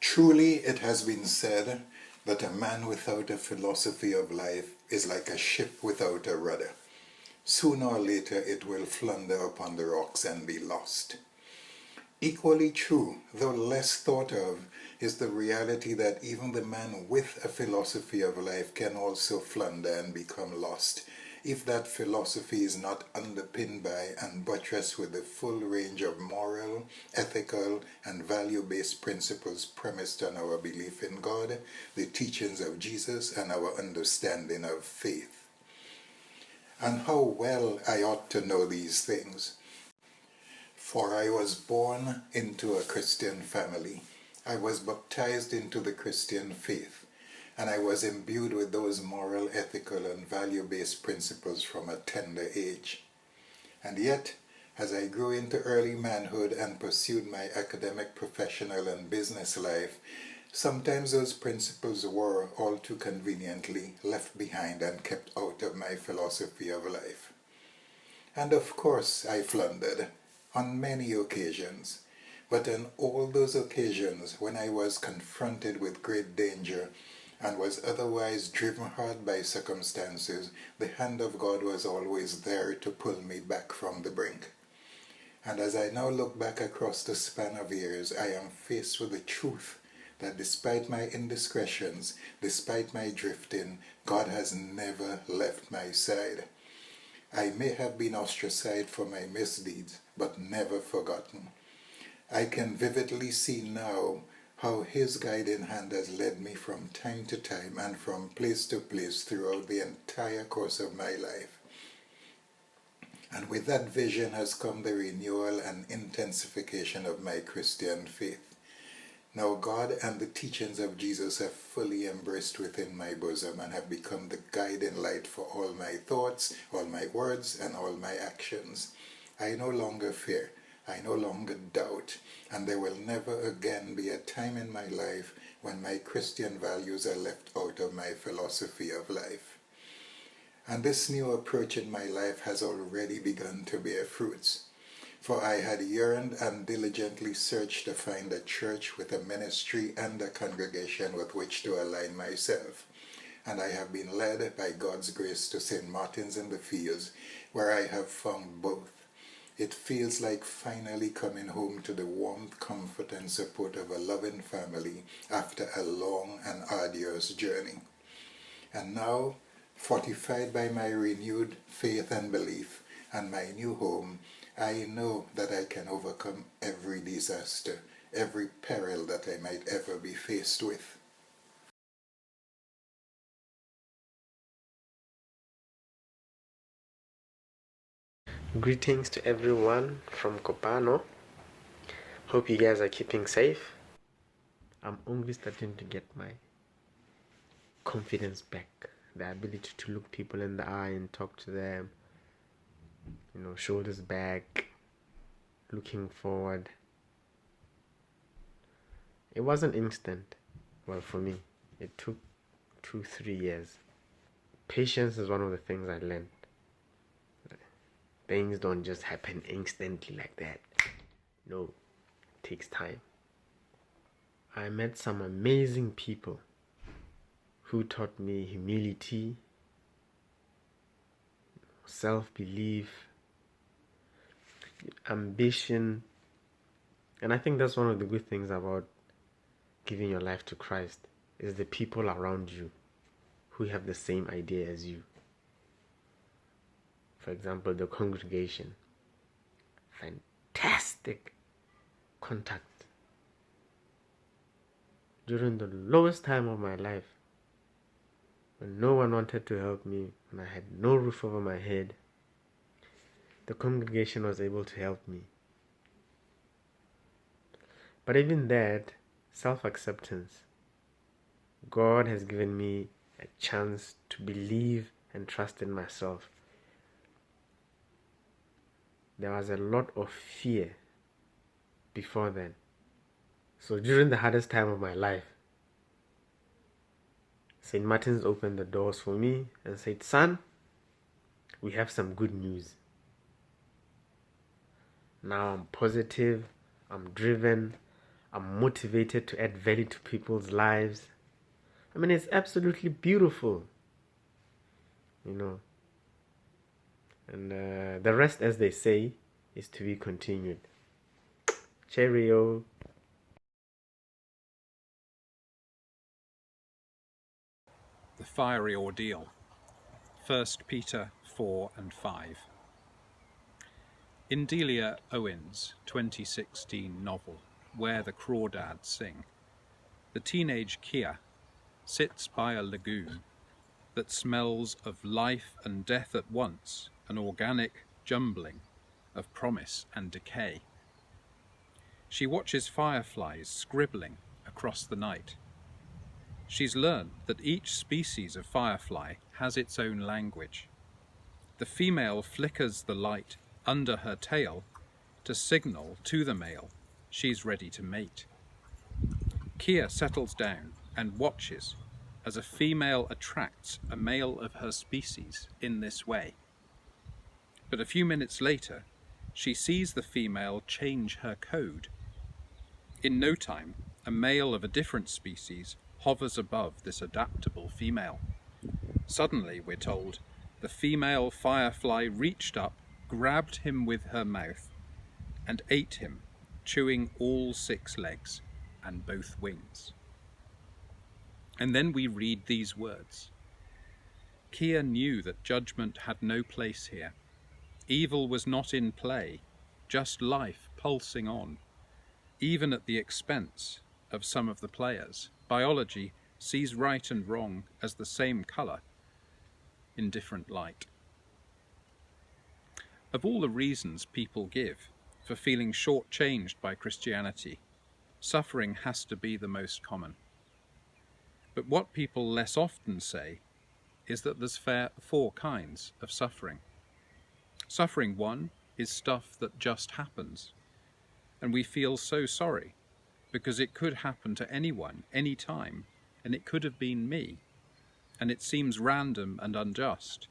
Truly it has been said that a man without a philosophy of life is like a ship without a rudder. Sooner or later it will flounder upon the rocks and be lost. Equally true, though less thought of, is the reality that even the man with a philosophy of life can also flounder and become lost if that philosophy is not underpinned by and buttressed with the full range of moral, ethical, and value-based principles premised on our belief in God, the teachings of Jesus, and our understanding of faith. And how well I ought to know these things. For I was born into a Christian family. I was baptized into the Christian faith, and I was imbued with those moral, ethical, and value-based principles from a tender age. And yet, as I grew into early manhood and pursued my academic, professional, and business life, sometimes those principles were, all too conveniently, left behind and kept out of my philosophy of life. And of course, I floundered on many occasions. But on all those occasions when I was confronted with great danger and was otherwise driven hard by circumstances, the hand of God was always there to pull me back from the brink. And as I now look back across the span of years, I am faced with the truth that despite my indiscretions, despite my drifting, God has never left my side. I may have been ostracized for my misdeeds, but never forgotten. I can vividly see now how His guiding hand has led me from time to time and from place to place throughout the entire course of my life. And with that vision has come the renewal and intensification of my Christian faith. Now God and the teachings of Jesus have fully embraced within my bosom and have become the guiding light for all my thoughts, all my words, and all my actions. I no longer fear. I no longer doubt, and there will never again be a time in my life when my Christian values are left out of my philosophy of life. And this new approach in my life has already begun to bear fruits. For I had yearned and diligently searched to find a church with a ministry and a congregation with which to align myself. And I have been led by God's grace to St. Martin's in the Fields, where I have found both. It feels like finally coming home to the warmth, comfort, and support of a loving family after a long and arduous journey. And now, fortified by my renewed faith and belief and my new home, I know that I can overcome every disaster, every peril that I might ever be faced with. Greetings to everyone from Kopano. Hope you guys are keeping safe. I'm only starting to get my confidence back, the ability to look people in the eye and talk to them, shoulders back, looking forward. It wasn't instant. Well, for me, it took 2-3 years. Patience is one of the things I learned. Things don't just happen instantly like that. No, it takes time. I met some amazing people who taught me humility, self-belief, ambition. And I think that's one of the good things about giving your life to Christ, is the people around you who have the same idea as you. For example, the congregation. Fantastic contact. During the lowest time of my life, when no one wanted to help me, when I had no roof over my head, the congregation was able to help me. But even that, self-acceptance. God has given me a chance to believe and trust in myself. There was a lot of fear before then. So during the hardest time of my life, St. Martin's opened the doors for me and said, "Son, we have some good news." Now I'm positive, I'm driven, I'm motivated to add value to people's lives. I mean, it's absolutely beautiful, you know. And the rest, as they say, is to be continued. Cheerio. The Fiery Ordeal, 1 Peter 4 and 5. In Delia Owens' 2016 novel, Where the Crawdads Sing, the teenage Kia sits by a lagoon that smells of life and death at once, an organic jumbling of promise and decay. She watches fireflies scribbling across the night. She's learned that each species of firefly has its own language. The female flickers the light under her tail to signal to the male she's ready to mate. Kia settles down and watches as a female attracts a male of her species in this way. But a few minutes later, she sees the female change her code. In no time, a male of a different species hovers above this adaptable female. Suddenly, we're told, the female firefly reached up, grabbed him with her mouth, and ate him, chewing all 6 legs and both wings. And then we read these words. Kia knew that judgment had no place here. Evil was not in play, just life pulsing on, even at the expense of some of the players. Biology sees right and wrong as the same colour in different light. Of all the reasons people give for feeling shortchanged by Christianity, suffering has to be the most common. But what people less often say is that there's 4 kinds of suffering. Suffering 1 is stuff that just happens, and we feel so sorry because it could happen to anyone, any time, and it could have been me. And it seems random and unjust,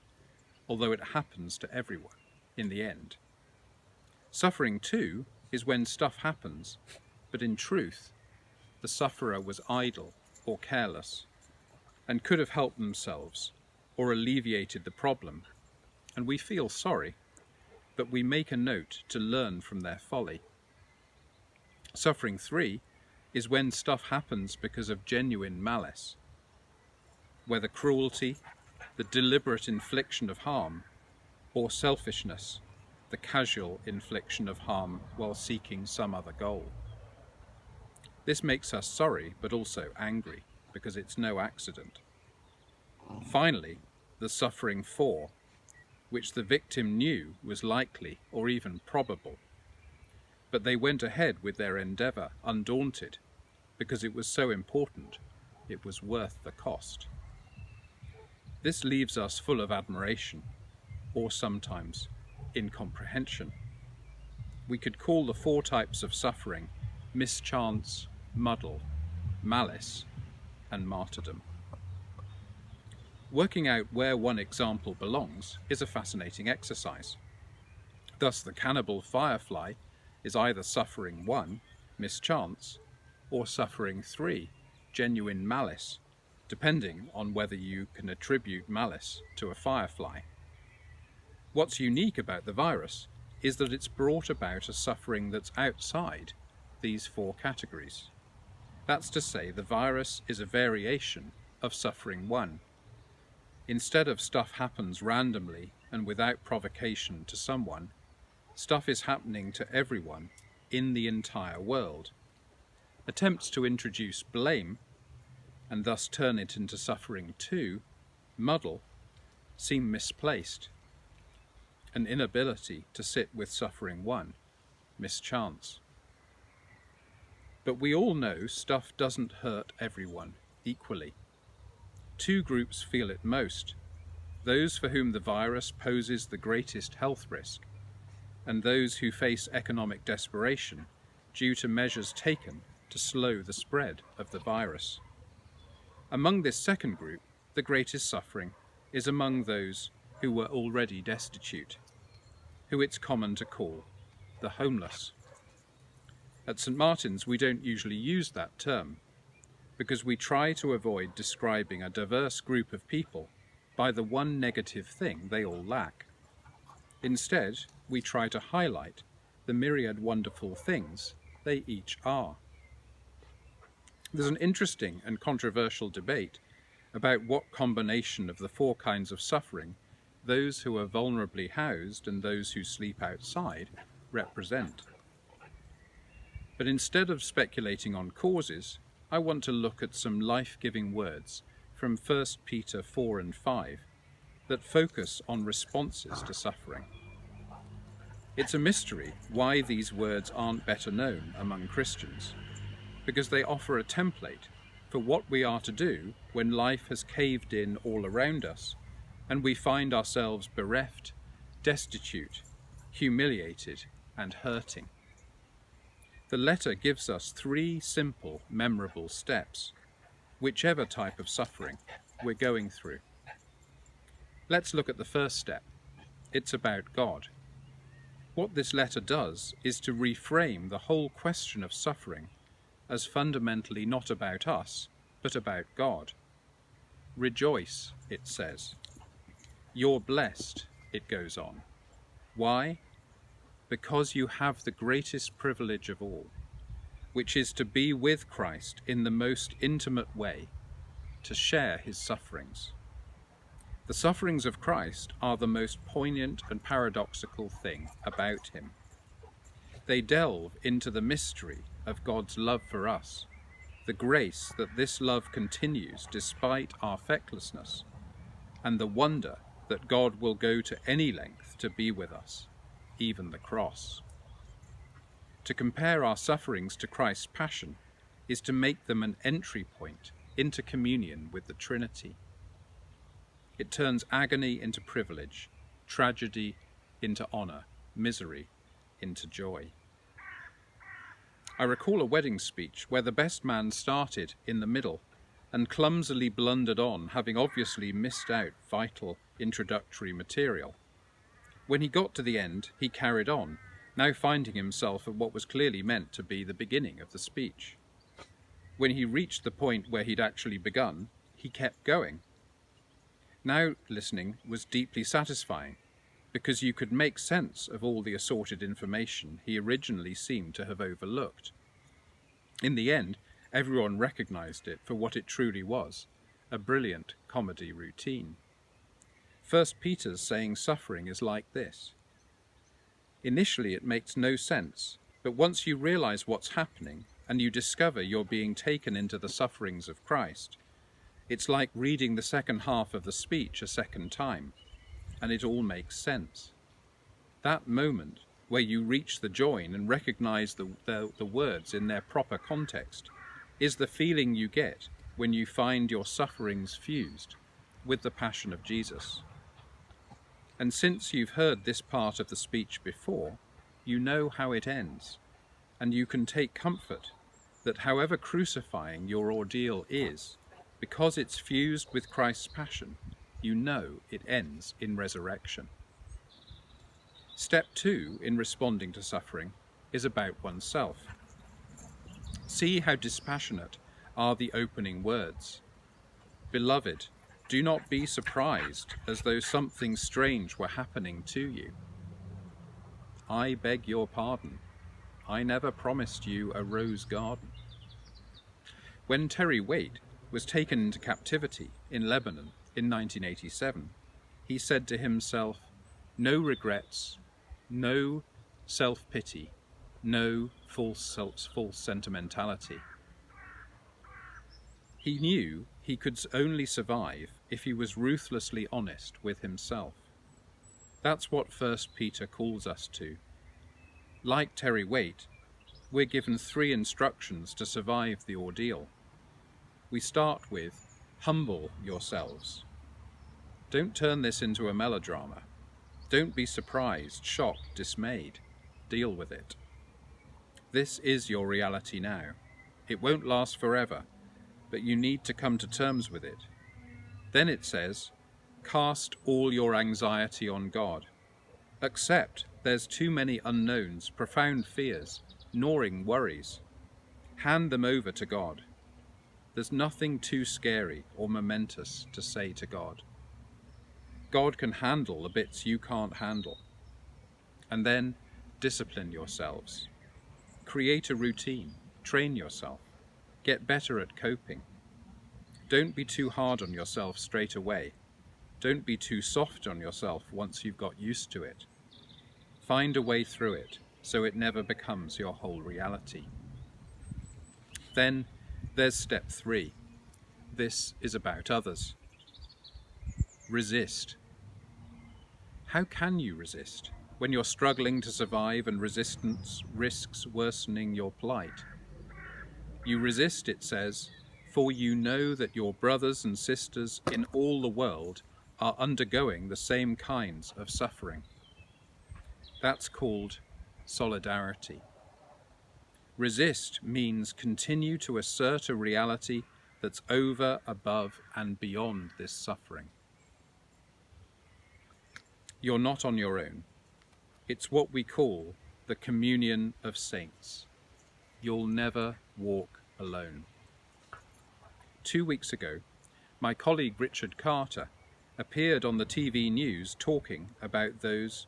although it happens to everyone in the end. Suffering 2 is when stuff happens, but in truth, the sufferer was idle or careless, and could have helped themselves or alleviated the problem, and we feel sorry, but we make a note to learn from their folly. Suffering 3 is when stuff happens because of genuine malice, whether cruelty, the deliberate infliction of harm, or selfishness, the casual infliction of harm while seeking some other goal. This makes us sorry, but also angry, because it's no accident. Finally, the suffering 4, which the victim knew was likely or even probable, but they went ahead with their endeavour undaunted, because it was so important, it was worth the cost. This leaves us full of admiration, or sometimes incomprehension. We could call the 4 types of suffering mischance, muddle, malice, and martyrdom. Working out where one example belongs is a fascinating exercise. Thus, the cannibal firefly is either suffering 1, mischance, or suffering 3, genuine malice, depending on whether you can attribute malice to a firefly. What's unique about the virus is that it's brought about a suffering that's outside these 4 categories. That's to say, the virus is a variation of suffering 1. Instead of stuff happens randomly and without provocation to someone, stuff is happening to everyone in the entire world. Attempts to introduce blame, and thus turn it into suffering 2, muddle, seem misplaced. An inability to sit with suffering 1, mischance. But we all know stuff doesn't hurt everyone equally. 2 groups feel it most: those for whom the virus poses the greatest health risk, and those who face economic desperation due to measures taken to slow the spread of the virus. Among this second group, the greatest suffering is among those who were already destitute, who it's common to call the homeless. At St. Martin's, we don't usually use that term, because we try to avoid describing a diverse group of people by the one negative thing they all lack. Instead, we try to highlight the myriad wonderful things they each are. There's an interesting and controversial debate about what combination of the four kinds of suffering those who are vulnerably housed and those who sleep outside represent. But instead of speculating on causes, I want to look at some life-giving words from 1 Peter 4 and 5 that focus on responses to suffering. It's a mystery why these words aren't better known among Christians, because they offer a template for what we are to do when life has caved in all around us and we find ourselves bereft, destitute, humiliated, and hurting. The letter gives us 3 simple, memorable steps, whichever type of suffering we're going through. Let's look at the first step. It's about God. What this letter does is to reframe the whole question of suffering as fundamentally not about us, but about God. Rejoice, it says. You're blessed, it goes on. Why? Because you have the greatest privilege of all, which is to be with Christ in the most intimate way, to share his sufferings. The sufferings of Christ are the most poignant and paradoxical thing about him. They delve into the mystery of God's love for us, the grace that this love continues despite our fecklessness, and the wonder that God will go to any length to be with us, even the cross. To compare our sufferings to Christ's passion is to make them an entry point into communion with the Trinity. It turns agony into privilege, tragedy into honour, misery into joy. I recall a wedding speech where the best man started in the middle and clumsily blundered on, having obviously missed out vital introductory material. When he got to the end, he carried on, now finding himself at what was clearly meant to be the beginning of the speech. When he reached the point where he'd actually begun, he kept going. Now listening was deeply satisfying, because you could make sense of all the assorted information he originally seemed to have overlooked. In the end, everyone recognized it for what it truly was, a brilliant comedy routine. 1 Peter's saying suffering is like this. Initially it makes no sense, but once you realize what's happening and you discover you're being taken into the sufferings of Christ, it's like reading the second half of the speech a second time, and it all makes sense. That moment where you reach the join and recognize the words in their proper context is the feeling you get when you find your sufferings fused with the passion of Jesus. And since you've heard this part of the speech before, you know how it ends, and you can take comfort that however crucifying your ordeal is, because it's fused with Christ's passion, you know it ends in resurrection. Step 2 in responding to suffering is about oneself. See how dispassionate are the opening words. Beloved, do not be surprised as though something strange were happening to you. I beg your pardon. I never promised you a rose garden. When Terry Waite was taken into captivity in Lebanon in 1987, he said to himself, no regrets, no self-pity, no false sentimentality. He knew he could only survive if he was ruthlessly honest with himself. That's what 1 Peter calls us to. Like Terry Waite, we're given 3 instructions to survive the ordeal. We start with, humble yourselves. Don't turn this into a melodrama. Don't be surprised, shocked, dismayed. Deal with it. This is your reality now. It won't last forever, but you need to come to terms with it. Then it says, cast all your anxiety on God. Accept there's too many unknowns, profound fears, gnawing worries. Hand them over to God. There's nothing too scary or momentous to say to God. God can handle the bits you can't handle. And then discipline yourselves. Create a routine. Train yourself. Get better at coping. Don't be too hard on yourself straight away. Don't be too soft on yourself once you've got used to it. Find a way through it so it never becomes your whole reality. Then there's step 3. This is about others. Resist. How can you resist when you're struggling to survive and resistance risks worsening your plight? You resist, it says, for you know that your brothers and sisters in all the world are undergoing the same kinds of suffering. That's called solidarity. Resist means continue to assert a reality that's over, above, and beyond this suffering. You're not on your own. It's what we call the communion of saints. You'll never walk alone. 2 weeks ago, my colleague Richard Carter appeared on the TV news talking about those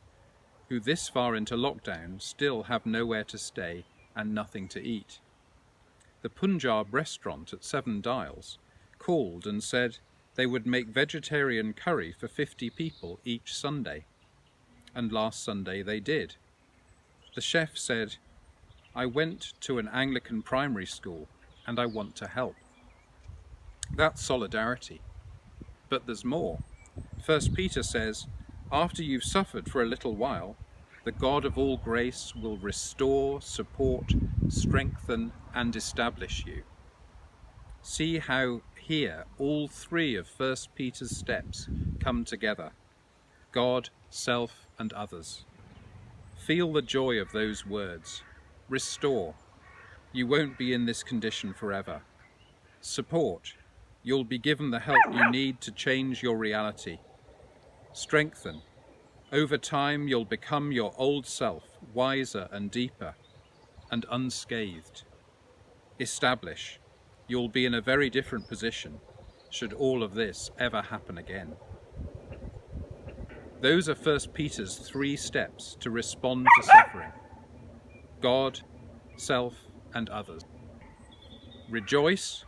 who this far into lockdown still have nowhere to stay and nothing to eat. The Punjab restaurant at 7 Dials called and said they would make vegetarian curry for 50 people each Sunday. And last Sunday they did. The chef said, "I went to an Anglican primary school and I want to help." That's solidarity. But there's more. 1 Peter says, after you've suffered for a little while, the God of all grace will restore, support, strengthen, and establish you. See how here all 3 of 1 Peter's steps come together: God, self, and others. Feel the joy of those words. Restore. You won't be in this condition forever. Support. You'll be given the help you need to change your reality. Strengthen. Over time, you'll become your old self, wiser and deeper, and unscathed. Establish. You'll be in a very different position, should all of this ever happen again. Those are 1 Peter's 3 steps to respond to suffering: God, self, and others. Rejoice.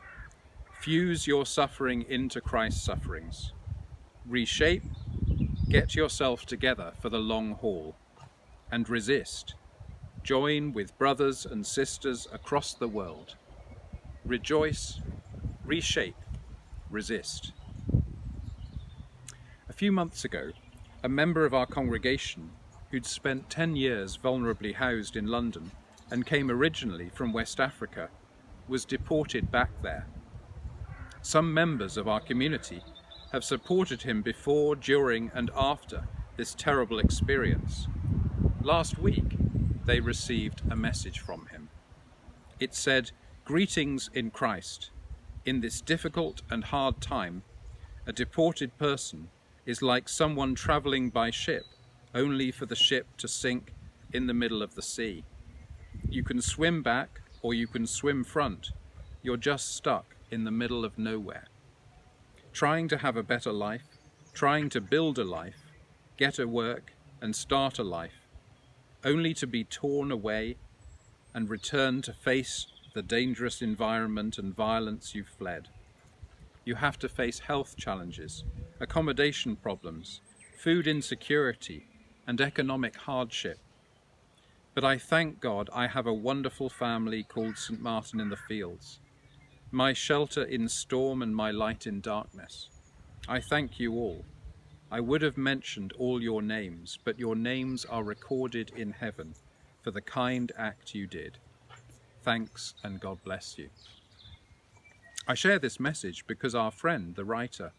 Fuse your suffering into Christ's sufferings. Reshape. Get yourself together for the long haul. And resist. Join with brothers and sisters across the world. Rejoice. Reshape. Resist. A few months ago, a member of our congregation, who'd spent 10 years vulnerably housed in London and came originally from West Africa, was deported back there. Some members of our community have supported him before, during, and after this terrible experience. Last week, they received a message from him. It said, "Greetings in Christ. In this difficult and hard time, a deported person is like someone traveling by ship, only for the ship to sink in the middle of the sea. You can swim back or you can swim front. You're just stuck in the middle of nowhere. Trying to have a better life, trying to build a life, get a work and start a life, only to be torn away and return to face the dangerous environment and violence you've fled. You have to face health challenges, accommodation problems, food insecurity, and economic hardship. But I thank God I have a wonderful family called St. Martin in the Fields, my shelter in storm and my light in darkness. I thank you all. I would have mentioned all your names, but your names are recorded in heaven for the kind act you did. Thanks, and God bless you." I share this message because our friend, the writer,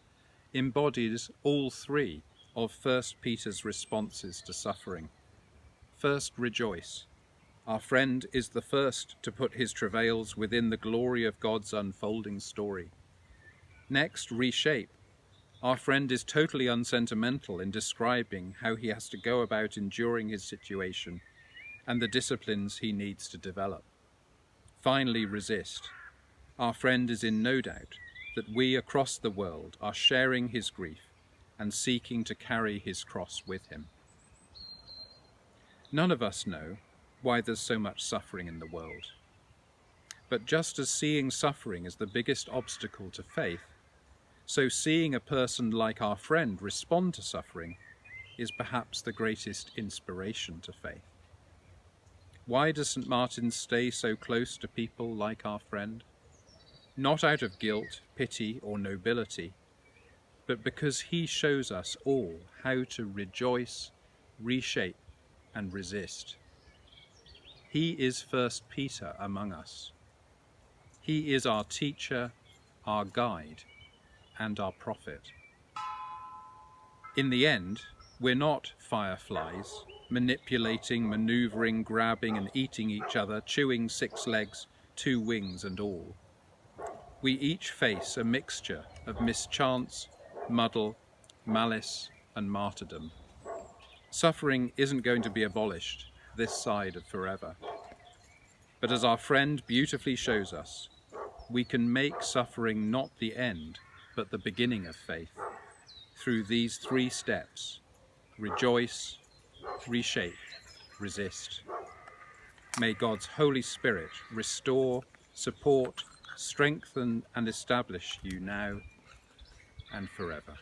embodies all 3 of 1 Peter's responses to suffering. First, rejoice. Our friend is the first to put his travails within the glory of God's unfolding story. Next, reshape. Our friend is totally unsentimental in describing how he has to go about enduring his situation and the disciplines he needs to develop. Finally, resist. Our friend is in no doubt that we across the world are sharing his grief and seeking to carry his cross with him. None of us know why there's so much suffering in the world. But just as seeing suffering is the biggest obstacle to faith, so seeing a person like our friend respond to suffering is perhaps the greatest inspiration to faith. Why does St. Martin stay so close to people like our friend? Not out of guilt, pity, or nobility, but because he shows us all how to rejoice, reshape, and resist. He is First Peter among us. He is our teacher, our guide, and our prophet. In the end, we're not fireflies, manipulating, manoeuvring, grabbing and eating each other, chewing 6 legs, 2 wings and all. We each face a mixture of mischance, muddle, malice and martyrdom. Suffering isn't going to be abolished this side of forever. But as our friend beautifully shows us, we can make suffering not the end, but the beginning of faith, through these 3 steps: rejoice, reshape, resist. May God's Holy Spirit restore, support, strengthen and establish you now and forever.